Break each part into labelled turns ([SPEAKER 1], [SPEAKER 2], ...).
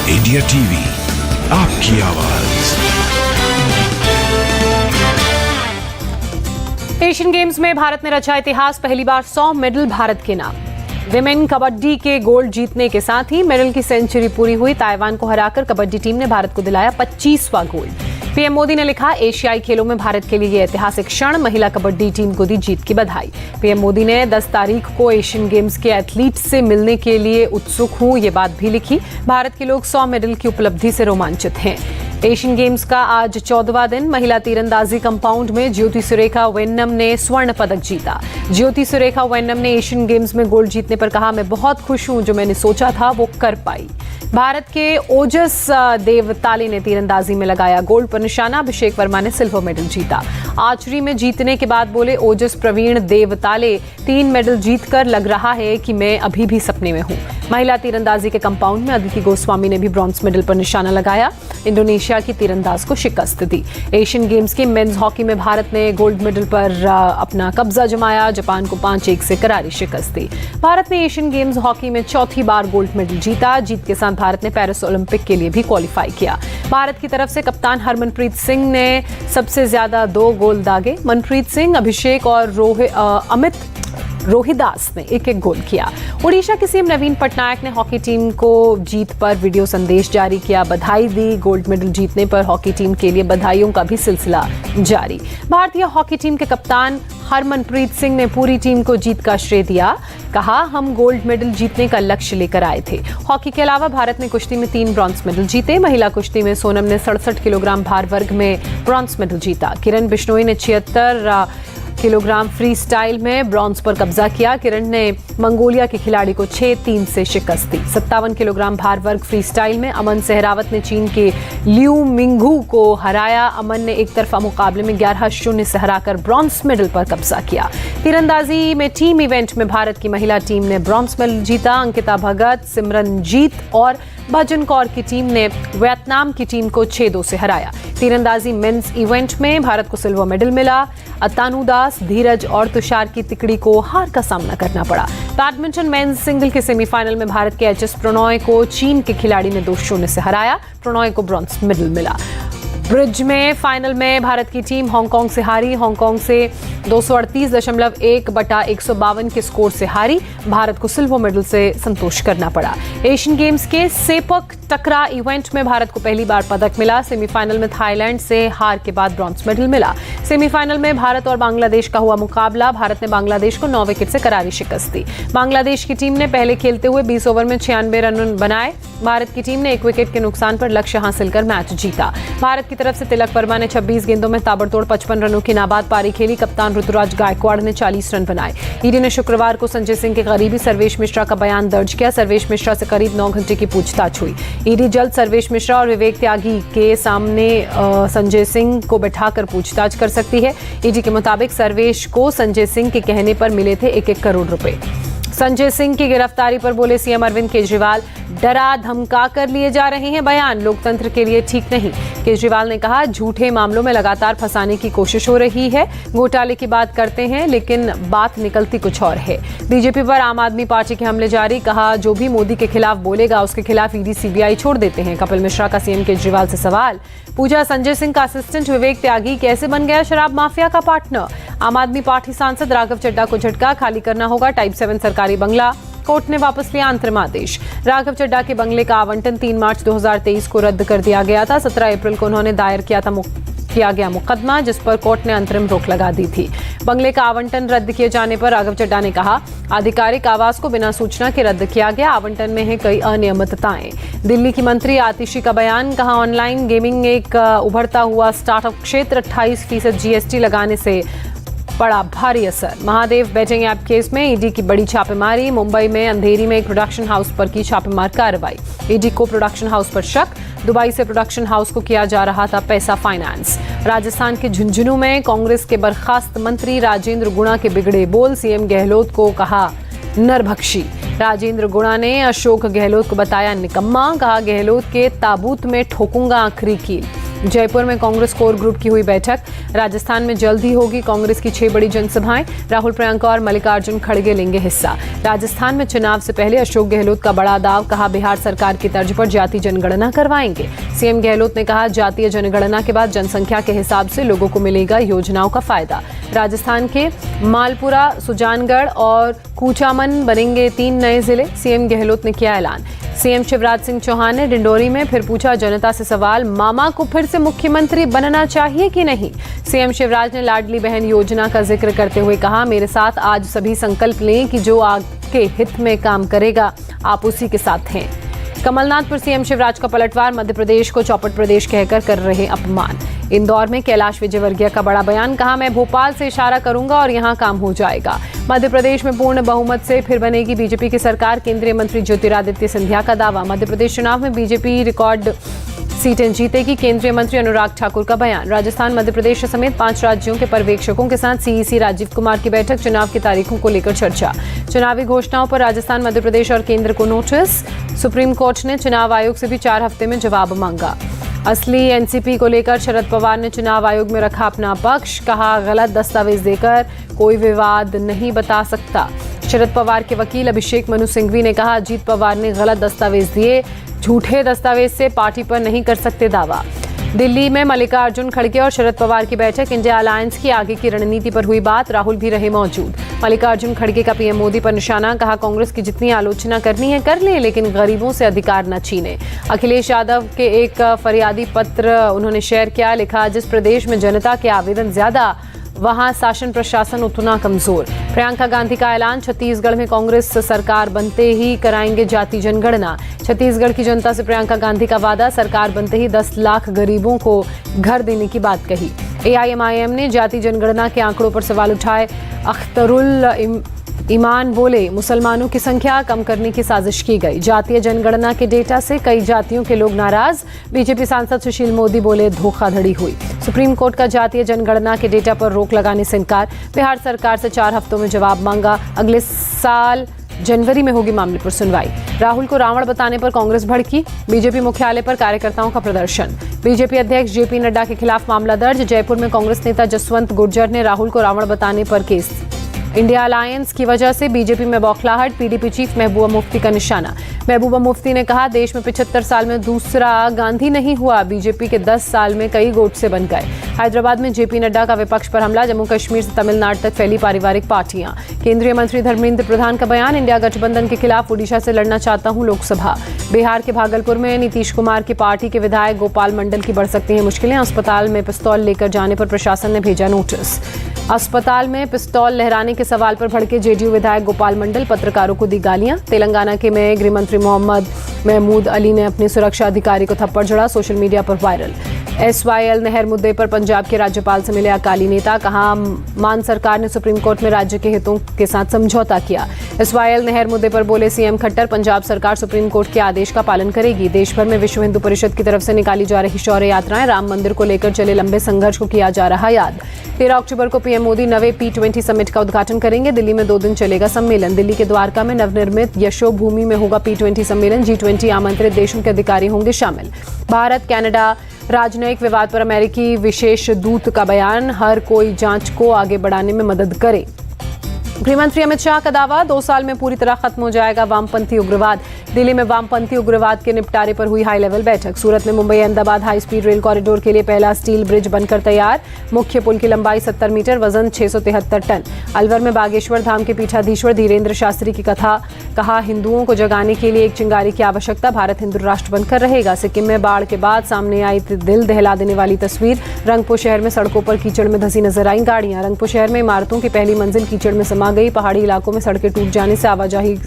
[SPEAKER 1] India TV, आपकी आवाज।
[SPEAKER 2] Asian games में भारत ने रचा इतिहास, पहली बार 100 मेडल भारत के नाम। विमेन कबड्डी के गोल्ड जीतने के साथ ही मेडल की सेंचुरी पूरी हुई। ताइवान को हराकर कबड्डी टीम ने भारत को दिलाया 25वां गोल्ड। पीएम मोदी ने लिखा, एशियाई खेलों में भारत के लिए ऐतिहासिक क्षण, महिला कबड्डी टीम को दी जीत की बधाई। पीएम मोदी ने 10 तारीख को एशियन गेम्स के एथलीट से मिलने के लिए उत्सुक हूं, ये बात भी लिखी। भारत के लोग 100 मेडल की उपलब्धि से रोमांचित हैं। एशियन गेम्स का आज 14वां दिन। महिला तीरंदाजी कंपाउंड में ज्योति सुरेखा वेन्नम ने स्वर्ण पदक जीता। ज्योति सुरेखा वेन्नम ने एशियन गेम्स में गोल्ड जीतने पर कहा, मैं बहुत खुश हूं, जो मैंने सोचा था वो कर पाई। भारत के ओजस देवताले ने तीरंदाजी में लगाया गोल्ड पर निशाना। अभिषेक वर्मा ने सिल्वर मेडल जीता। आर्चरी में जीतने के बाद बोले ओजस प्रवीण देवताले, 3 मेडल जीतकर लग रहा है कि मैं अभी भी सपने में हूं। महिला तीरंदाजी के कंपाउंड में अदिति गोस्वामी ने भी ब्रॉन्ज मेडल पर निशाना लगाया। इंडोनेशिया की तीरंदाज को शिकस्त दी। एशियन गेम्स के मेंस हॉकी में भारत ने गोल्ड मेडल पर अपना कब्जा जमाया। जापान को 5-1 से करारी शिकस्त दी। भारत ने एशियन गेम्स हॉकी में चौथी बार गोल्ड मेडल जीता। जीत के साथ भारत ने पेरिस ओलंपिक के लिए भी क्वालिफाई किया। भारत की तरफ से कप्तान हरमनप्रीत सिंह ने सबसे ज्यादा 2 गोल दागे। मनप्रीत सिंह, अभिषेक और अमित रोहिदास ने 1-1 गोल किया। ओडिशा के सीएम नवीन पटनायक ने हॉकी टीम को जीत पर वीडियो संदेश जारी किया, बधाई दी। गोल्ड मेडल जीतने पर हॉकी टीम के लिए बधाइयों का भी सिलसिला जारी। भारतीय हॉकी टीम के कप्तान हरमनप्रीत सिंह ने पूरी टीम को जीत का श्रेय दिया। कहा, हम गोल्ड मेडल जीतने का लक्ष्य लेकर आए थे। हॉकी के अलावा भारत ने कुश्ती में 3 ब्रॉन्ज मेडल जीते। महिला कुश्ती में सोनम ने 67 किलोग्राम भार वर्ग में ब्रॉन्ज मेडल जीता। किरण बिश्नोई ने 76 किलोग्राम फ्री स्टाइल में ब्रॉन्ज पर कब्जा किया। किरण ने मंगोलिया के खिलाड़ी को 6-3 से शिकस्त दी। 57 किलोग्राम भार वर्ग फ्री स्टाइल में अमन सहरावत ने चीन के लियू मिंगू को हराया। अमन ने एक तरफा मुकाबले में 11-0 से हराकर ब्रॉन्ज मेडल पर कब्जा किया। तीरंदाजी में टीम इवेंट में भारत की महिला टीम ने ब्रॉन्ज मेडल जीता। अंकिता भगत, सिमरनजीत और भजन कौर की टीम ने वियतनाम की टीम को 6-2 से हराया। तीरंदाजी मेंस इवेंट में भारत को सिल्वर मेडल मिला। अतानु दास, धीरज और तुषार की तिकड़ी को हार का सामना करना पड़ा। बैडमिंटन मेंस सिंगल के सेमीफाइनल में भारत के एचएस प्रणॉय को चीन के खिलाड़ी ने 2-0 से हराया। प्रणॉय को ब्रॉन्ज मेडल मिला। ब्रिज में फाइनल में भारत की टीम हांगकांग से हारी। हांगकांग से 238.1/152 के स्कोर से हारी। भारत को सिल्वर मेडल से संतोष करना पड़ा। एशियन गेम्स के सेपक टकरा इवेंट में भारत को पहली बार पदक मिला। सेमीफाइनल में थाईलैंड से हार के बाद ब्रॉन्ज मेडल मिला। सेमीफाइनल में भारत और बांग्लादेश का हुआ मुकाबला। भारत ने बांग्लादेश को 9 विकेट से करारी शिकस्त दी। बांग्लादेश की टीम ने पहले खेलते हुए 20 ओवर में 96 रन बनाए। भारत की टीम ने 1 विकेट के नुकसान पर लक्ष्य हासिल कर मैच जीता। भारत की तरफ से तिलक वर्मा ने 26 गेंदों में ताबड़तोड़ 55 रनों की नाबाद पारी खेली। कप्तान ऋतुराज गायकवाड़ ने 40 रन बनाए। ईडी ने शुक्रवार को संजय सिंह के करीबी सर्वेश मिश्रा का बयान दर्ज किया। सर्वेश मिश्रा से करीब 9 घंटे की पूछताछ हुई। ईडी जल्द सर्वेश मिश्रा और विवेक त्यागी के सामने संजय सिंह को बैठाकर पूछताछ कर सकती है। ईडी के मुताबिक सर्वेश को संजय सिंह के कहने पर मिले थे 1-1 करोड़ रुपए। संजय सिंह की गिरफ्तारी पर बोले सीएम अरविंद केजरीवाल, डरा धमका कर लिए जा रहे हैं बयान, लोकतंत्र के लिए ठीक नहीं। केजरीवाल ने कहा, झूठे मामलों में लगातार फंसाने की कोशिश हो रही है। घोटाले की बात करते हैं लेकिन बात निकलती कुछ और है। बीजेपी पर आम आदमी पार्टी के हमले जारी। कहा, जो भी मोदी के खिलाफ बोलेगा उसके खिलाफ ईडी सीबीआई छोड़ देते हैं। कपिल मिश्रा का सीएम केजरीवाल से सवाल। पूछा, संजय सिंह का असिस्टेंट विवेक त्यागी कैसे बन गया शराब माफिया का पार्टनर। आम आदमी पार्टी सांसद राघव चड्ढा को झटका, खाली करना होगा टाइप 7 सरकारी बंगला। कोर्ट ने वापस लिया अंतरिम आदेश। राघव चड्ढा के बंगले का आवंटन 3 मार्च 2023 को रद्द कर दिया गया था। 17 अप्रैल को उन्होंने दायर किया गया मुकदमा, जिस पर कोर्ट ने अंतरिम रोक लगा दी थी। बंगले का आवंटन रद्द किए जाने पर राघव चड्ढा ने कहा, आधिकारिक आवास को बिना सूचना के रद्द किया गया। आवंटन में है कई अनियमितताएं। दिल्ली की मंत्री आतिशी का बयान। कहा, ऑनलाइन गेमिंग एक उभरता हुआ स्टार्टअप क्षेत्र, 28% जीएसटी लगाने से पड़ा भारी असर। महादेव बेटिंग ऐप केस में ईडी की बड़ी छापेमारी। मुंबई में अंधेरी में एक प्रोडक्शन हाउस पर की छापेमार कार्रवाई। ईडी को प्रोडक्शन हाउस पर शक। दुबई से प्रोडक्शन हाउस को किया जा रहा था पैसा फाइनेंस। राजस्थान के झुंझुनू में कांग्रेस के बर्खास्त मंत्री राजेंद्र गुणा के बिगड़े बोल। सीएम गहलोत को कहा नरभक्षी। राजेंद्र गुणा ने अशोक गहलोत को बताया निकम्मा। कहा, गहलोत के ताबूत में ठोकूंगा आखिरी कील। जयपुर में कांग्रेस कोर ग्रुप की हुई बैठक। राजस्थान में जल्द ही होगी कांग्रेस की 6 बड़ी जनसभाएं। राहुल, प्रियंका और मल्लिकार्जुन खड़गे लेंगे हिस्सा। राजस्थान में चुनाव से पहले अशोक गहलोत का बड़ा दाव, कहा बिहार सरकार की तर्ज पर जाति जनगणना करवाएंगे। सीएम गहलोत ने कहा जातीय जनगणना के बाद जनसंख्या के हिसाब से लोगों को मिलेगा योजनाओं का फायदा। राजस्थान के मालपुरा, सुजानगढ़ और कूचामन बनेंगे 3 नए जिले, सीएम गहलोत ने किया ऐलान। सीएम शिवराज सिंह चौहान ने डिंडोरी में फिर पूछा जनता से सवाल, मामा को फिर से मुख्यमंत्री बनना चाहिए कि नहीं। सीएम शिवराज ने लाडली बहन योजना का जिक्र करते हुए कहा, मेरे साथ आज सभी संकल्प लें कि जो आपके हित में काम करेगा आप उसी के साथ हैं। कमलनाथ पर सीएम शिवराज का पलटवार, मध्य प्रदेश को चौपट प्रदेश कहकर कर रहे अपमान। इंदौर में कैलाश विजयवर्गीय का बड़ा बयान, कहा मैं भोपाल से इशारा करूंगा और यहां काम हो जाएगा। मध्य प्रदेश में पूर्ण बहुमत से फिर बनेगी बीजेपी की सरकार, केंद्रीय मंत्री ज्योतिरादित्य सिंधिया का दावा। मध्य प्रदेश चुनाव में बीजेपी रिकॉर्ड सीटें जीतेगी, केंद्रीय मंत्री अनुराग ठाकुर का बयान। राजस्थान, मध्य प्रदेश समेत 5 राज्यों के पर्यवेक्षकों के साथ सीईसी राजीव कुमार की बैठक, चुनाव की तारीखों को लेकर चर्चा। चुनावी घोषणाओं पर राजस्थान, मध्य प्रदेश और केंद्र को नोटिस। सुप्रीम कोर्ट ने चुनाव आयोग से भी 4 हफ्ते में जवाब मांगा। असली एनसीपी को लेकर शरद पवार ने चुनाव आयोग में रखा अपना पक्ष, कहा गलत दस्तावेज देकर कोई विवाद नहीं बता सकता। शरद पवार के वकील अभिषेक मनु सिंघवी ने कहा, अजीत पवार ने गलत दस्तावेज दिए, झूठे दस्तावेज से पार्टी पर नहीं कर सकते दावा। दिल्ली में मल्लिकार्जुन खड़गे और शरद पवार की बैठक, इंडिया अलायंस की आगे की रणनीति पर हुई बात, राहुल भी रहे मौजूद। मल्लिकार्जुन खड़गे का पीएम मोदी पर निशाना, कहा कांग्रेस की जितनी आलोचना करनी है कर ले, लेकिन गरीबों से अधिकार न छीने। अखिलेश यादव के एक फरियादी पत्र उन्होंने शेयर किया, लिखा जिस प्रदेश में जनता के आवेदन ज्यादा वहां शासन प्रशासन उतना कमजोर। प्रियंका गांधी का ऐलान, छत्तीसगढ़ में कांग्रेस सरकार बनते ही कराएंगे जाति जनगणना। छत्तीसगढ़ की जनता से प्रियंका गांधी का वादा, सरकार बनते ही 10 लाख गरीबों को घर देने की बात कही। एआईएमआईएम ने जाति जनगणना के आंकड़ों पर सवाल उठाए। अख्तरुल ईमान बोले, मुसलमानों की संख्या कम करने की साजिश की गई। जातीय जनगणना के डेटा से कई जातियों के लोग नाराज। बीजेपी सांसद सुशील मोदी बोले, धोखाधड़ी हुई। सुप्रीम कोर्ट का जातीय जनगणना के डेटा पर रोक लगाने से इनकार। बिहार सरकार से 4 हफ्तों में जवाब मांगा, अगले साल जनवरी में होगी मामले पर सुनवाई। राहुल को रावण बताने पर कांग्रेस भड़की, बीजेपी मुख्यालय पर कार्यकर्ताओं का प्रदर्शन। बीजेपी अध्यक्ष जेपी नड्डा के खिलाफ मामला दर्ज। जयपुर में कांग्रेस नेता जसवंत गुर्जर ने राहुल को रावण बताने पर केस। इंडिया अलायंस की वजह से बीजेपी में बौखलाहट, पीडीपी चीफ महबूबा मुफ्ती का निशाना। महबूबा मुफ्ती ने कहा, देश में 75 साल में दूसरा गांधी नहीं हुआ, बीजेपी के 10 साल में कई गोट से बन गए। हैदराबाद में जेपी नड्डा का विपक्ष पर हमला, जम्मू कश्मीर से तमिलनाडु तक फैली पारिवारिक पार्टियां। केंद्रीय मंत्री धर्मेंद्र प्रधान का बयान, इंडिया गठबंधन के खिलाफ उड़ीसा से लड़ना चाहता हूं लोकसभा। बिहार के भागलपुर में नीतीश कुमार की पार्टी के विधायक गोपाल मंडल की बढ़ सकती हैं मुश्किलें, अस्पताल में पिस्तौल लेकर जाने पर प्रशासन ने भेजा नोटिस। अस्पताल में पिस्तौल लहराने के सवाल पर भड़के जेडीयू विधायक गोपाल मंडल, पत्रकारों को दी गालियां। तेलंगाना के में गृह मंत्री मोहम्मद महमूद अली ने अपने सुरक्षा अधिकारी को थप्पड़ जड़ा, सोशल मीडिया पर वायरल। एसवाईएल नहर मुद्दे पर पंजाब के राज्यपाल से मिले अकाली नेता, कहा मान सरकार ने सुप्रीम कोर्ट में राज्य के हितों के साथ समझौता किया। एसवाईएल नहर मुद्दे पर बोले सीएम खट्टर, पंजाब सरकार सुप्रीम कोर्ट के आदेश का पालन करेगी। देश भर में विश्व हिंदू परिषद की तरफ से निकाली जा रही शौर्य यात्राएं, राम मंदिर को लेकर चले लंबे संघर्ष को किया जा रहा याद। 13 अक्टूबर को पीएम मोदी नवे P20 समिट का उद्घाटन करेंगे। दिल्ली में 2 दिन चलेगा सम्मेलन। दिल्ली के द्वारका में नवनिर्मित यशो भूमि में होगा P20 सम्मेलन। G20 आमंत्रित देशों के अधिकारी होंगे शामिल। भारत कनाडा राजनयिक विवाद पर अमेरिकी विशेष दूत का बयान, हर कोई जांच को आगे बढ़ाने में मदद करे। गृहमंत्री अमित शाह का दावा, 2 साल में पूरी तरह खत्म हो जाएगा वामपंथी उग्रवाद। दिल्ली में वामपंथी उग्रवाद के निपटारे पर हुई हाई लेवल बैठक। सूरत में Mumbai Ahmedabad high speed rail corridor के लिए पहला स्टील ब्रिज बनकर तैयार। मुख्य पुल की लंबाई 70 मीटर, वजन 673 टन। अलवर में बागेश्वर धाम के पीठाधीश्वर धीरेन्द्र शास्त्री की कथा, कहा हिंदुओं को जगाने के लिए एक चिंगारी की आवश्यकता, भारत हिंदू राष्ट्र बनकर रहेगा। सिक्किम में बाढ़ के बाद सामने आई दिल दहला देने वाली तस्वीर। रंगपुर शहर में सड़कों पर कीचड़ में धंसी नजर आई गाड़ियां। रंगपुर शहर में इमारतों की पहली मंजिल कीचड़ में समा गई। पहाड़ी इलाकों में सड़कें टूट जाने से आवाजाही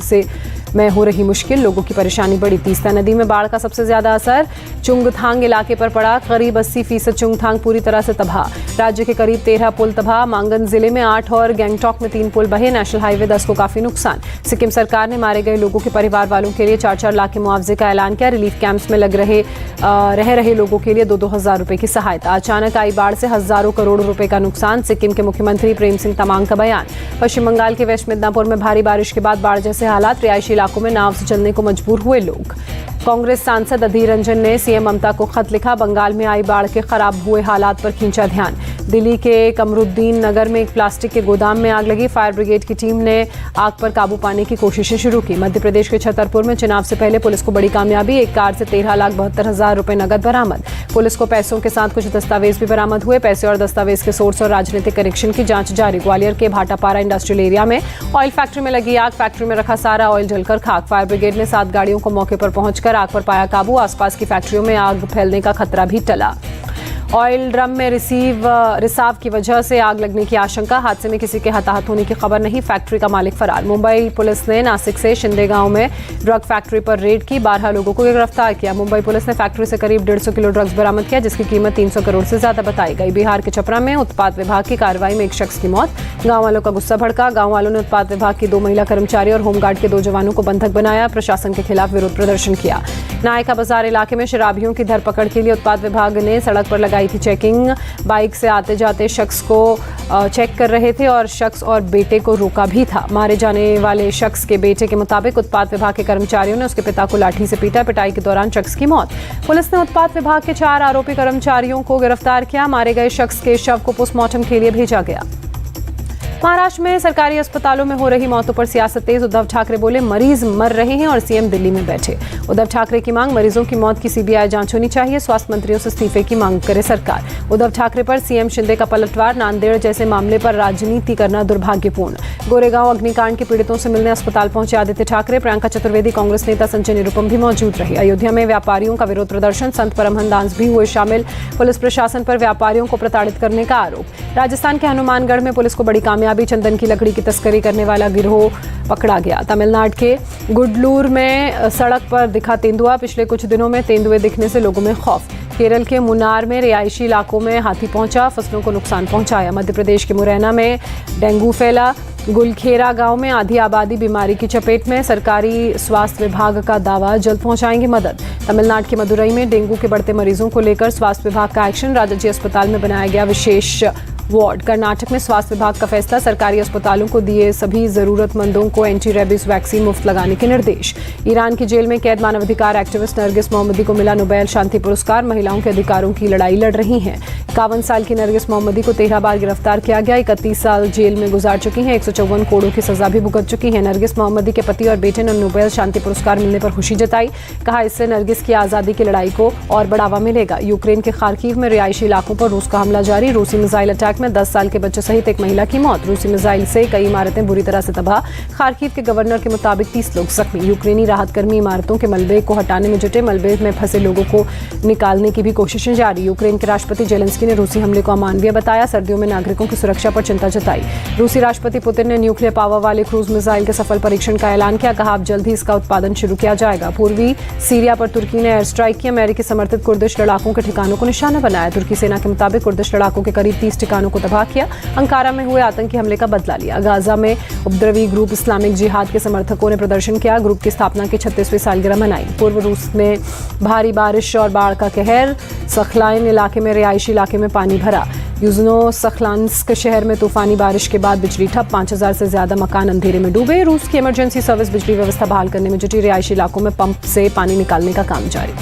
[SPEAKER 2] में हो रही मुश्किल, लोगों की परेशानी बढ़ी। तीस्ता नदी में बाढ़ का सबसे ज्यादा असर चुंगथांग इलाके पर पड़ा। करीब 80% चुंगथांग पूरी तरह से तबाह। राज्य के करीब 13 पुल तबाह। मांगन जिले में 8 और गैंगटॉक में 3 पुल बहे। नेशनल हाईवे 10 को काफी नुकसान। सिक्किम सरकार ने मारे गए लोगों के परिवार वालों के लिए 4-4 लाख के मुआवजे का ऐलान किया। रिलीफ कैंप्स में रह रहे लोगों के लिए 2-2 हजार रुपए की सहायता। अचानक आई बाढ़ से हजारों करोड़ रुपए का नुकसान। सिक्किम के मुख्यमंत्री प्रेम सिंह तमांग का बयान। पश्चिम बंगाल के वेस्ट मिदनापुर में भारी बारिश के बाद बाढ़ जैसे हालात। रिहायशी इलाकों में नाव से चलने को मजबूर हुए लोग। कांग्रेस सांसद अधीर रंजन ने सीएम ममता को खत लिखा। बंगाल में आई बाढ़ के खराब हुए हालात पर खींचा ध्यान। दिल्ली के कमरुद्दीन नगर में एक प्लास्टिक के गोदाम में आग लगी। फायर ब्रिगेड की टीम ने आग पर काबू पाने की कोशिशें शुरू की। मध्य प्रदेश के छतरपुर में चुनाव से पहले पुलिस को बड़ी कामयाबी। एक कार से 13,72,000 रुपए नकद बरामद। पुलिस को पैसों के साथ कुछ दस्तावेज भी बरामद हुए। पैसे और दस्तावेज के सोर्स और राजनीतिक कनेक्शन की जांच जारी। ग्वालियर के भाटापारा इंडस्ट्रियल एरिया में ऑयल फैक्ट्री में लगी आग। फैक्ट्री में रखा सारा ऑयल जलकर खाक। फायर ब्रिगेड ने 7 गाड़ियों को मौके पर पहुंचकर आग पर पाया काबू। आसपास की फैक्ट्रियों में आग फैलने का खतरा भी टला। ऑयल ड्रम में रिसाव की वजह से आग लगने की आशंका। हादसे में किसी के हताहत होने की खबर नहीं। फैक्ट्री का मालिक फरार। मुंबई पुलिस ने नासिक से शिंदे गांव में ड्रग फैक्ट्री पर रेड की। 12 लोगों को गिरफ्तार किया। मुंबई पुलिस ने फैक्ट्री से करीब 150 किलो ड्रग्स बरामद किया, जिसकी कीमत 300 करोड़ से ज्यादा बताई गई। बिहार के छपरा में उत्पाद विभाग की कार्रवाई में एक शख्स की मौत। गांव वालों का गुस्सा भड़का। गांव वालों ने उत्पाद विभाग की 2 महिला कर्मचारी और होमगार्ड के 2 जवानों को बंधक बनाया। प्रशासन के खिलाफ विरोध प्रदर्शन किया। नायका बाजार इलाके में शराबियों की धरपकड़ के लिए उत्पाद विभाग ने सड़क पर लगाई थी चेकिंग। बाइक से आते जाते शख्स को चेक कर रहे थे और शख्स और बेटे को रोका भी था। मारे जाने वाले शख्स के बेटे के मुताबिक उत्पाद विभाग के कर्मचारियों ने उसके पिता को लाठी से पीटा। पिटाई के दौरान शख्स की मौत। पुलिस ने उत्पाद विभाग के 4 आरोपी कर्मचारियों को गिरफ्तार किया। मारे गए शख्स के शव को पोस्टमार्टम के लिए भेजा गया। महाराष्ट्र में सरकारी अस्पतालों में हो रही मौतों पर सियासत तेज। उद्धव ठाकरे बोले मरीज मर रहे हैं और सीएम दिल्ली में बैठे। उद्धव ठाकरे की मांग, मरीजों की मौत की सीबीआई जांच होनी चाहिए। स्वास्थ्य मंत्रियों से इस्तीफे की मांग करे सरकार। उद्धव ठाकरे पर सीएम शिंदे का पलटवार। नांदेड़ जैसे मामले पर राजनीति करना दुर्भाग्यपूर्ण। गोरेगांव अग्निकांड के पीड़ितों से मिलने अस्पताल पहुंचे आदित्य ठाकरे। प्रियंका चतुर्वेदी, कांग्रेस नेता संजय निरुपम भी मौजूद रहे। अयोध्या में व्यापारियों का विरोध प्रदर्शन। संत परमहंस भी हुए शामिल। पुलिस प्रशासन पर व्यापारियों को प्रताड़ित करने का आरोप। राजस्थान के हनुमानगढ़ में पुलिस को बड़ी कामयाबी। चंदन की लकड़ी की तस्करी करने वाला गिरोह पकड़ा गया। तमिलनाडु के गुडलूर में सड़क पर दिखा तेंदुआ। पिछले कुछ दिनों में तेंदुए दिखने से लोगों में खौफ। केरल के मुन्नार में रिहायशी इलाकों में हाथी पहुंचा, फसलों को नुकसान पहुंचाया। मध्य प्रदेश के मुरैना में डेंगू फैला। गुलखेरा गांव में आधी आबादी बीमारी की चपेट में। सरकारी स्वास्थ्य विभाग का दावा, जल्द पहुंचाएंगे मदद। तमिलनाडु के मदुरई में डेंगू के बढ़ते मरीजों को लेकर स्वास्थ्य विभाग का एक्शन। राजाजी अस्पताल में बनाया गया विशेष वार्ड। कर्नाटक में स्वास्थ्य विभाग का फैसला। सरकारी अस्पतालों को दिए सभी जरूरतमंदों को एंटी रेबीज वैक्सीन मुफ्त लगाने के निर्देश। ईरान की जेल में कैद मानवाधिकार एक्टिविस्ट नरगिस मोहम्मदी को मिला नोबेल शांति पुरस्कार। महिलाओं के अधिकारों की लड़ाई लड़ रही हैं। 51 साल की नरगिस मोहम्मदी को 13 बार गिरफ्तार किया गया। 31 साल जेल में गुजार चुकी हैं। 154 कोड़ों की सजा भी भुगत चुकी हैं। नरगिस मोहम्मदी के पति और बेटे ने नोबेल शांति पुरस्कार मिलने पर खुशी जताई। कहा, इससे नरगिस की आजादी की लड़ाई को और बढ़ावा मिलेगा। यूक्रेन के खार्किव में रिहायशी इलाकों पर रूस का हमला जारी। रूसी मिसाइल अटैक में 10 साल के बच्चे सहित एक महिला की मौत। रूसी मिसाइल से कई इमारतें बुरी तरह से तबाह। खार्किव के गवर्नर के मुताबिक 30 लोग जख्मी। यूक्रेनी राहत कर्मी इमारतों के मलबे को हटाने में जुटे। मलबे में फंसे लोगों को निकालने की भी कोशिशें जारी। यूक्रेन के राष्ट्रपति जेलेंस्की ने रूसी हमले को अमानवीय बताया। सर्दियों में नागरिकों की सुरक्षा पर चिंता जताई। रूसी राष्ट्रपति पुतिन ने न्यूक्लियर पावर वाले क्रूज मिसाइल के सफल परीक्षण का ऐलान किया। कहा, अब जल्द ही इसका उत्पादन शुरू किया जाएगा। पूर्वी सीरिया पर तुर्की ने एयर स्ट्राइक की। अमेरिकी समर्थित कुर्दिश लड़ाकों के ठिकानों को निशाना बनाया। तुर्की सेना के मुताबिक कुर्दिश लड़ाकों के करीब 30 ठिकानों को तबाह किया। अंकारा में हुए आतंकी हमले का बदला लिया। गाजा में उपद्रवी ग्रुप इस्लामिक जिहाद के समर्थकों ने प्रदर्शन किया। ग्रुप की स्थापना की 36वीं सालगिरह मनाई। पूर्व रूस में भारी बारिश और बाढ़ का कहर। सखलाइन इलाके में रिहायशी इलाके में पानी भरा। यूजनो सखलांस्क शहर में तूफानी बारिश के बाद बिजली ठप। 5000 से ज्यादा मकान अंधेरे में डूबे। रूस की इमरजेंसी सर्विस बिजली व्यवस्था बहाल करने में जुटी। रिहायशी इलाकों में पंप से पानी निकालने का काम जारी।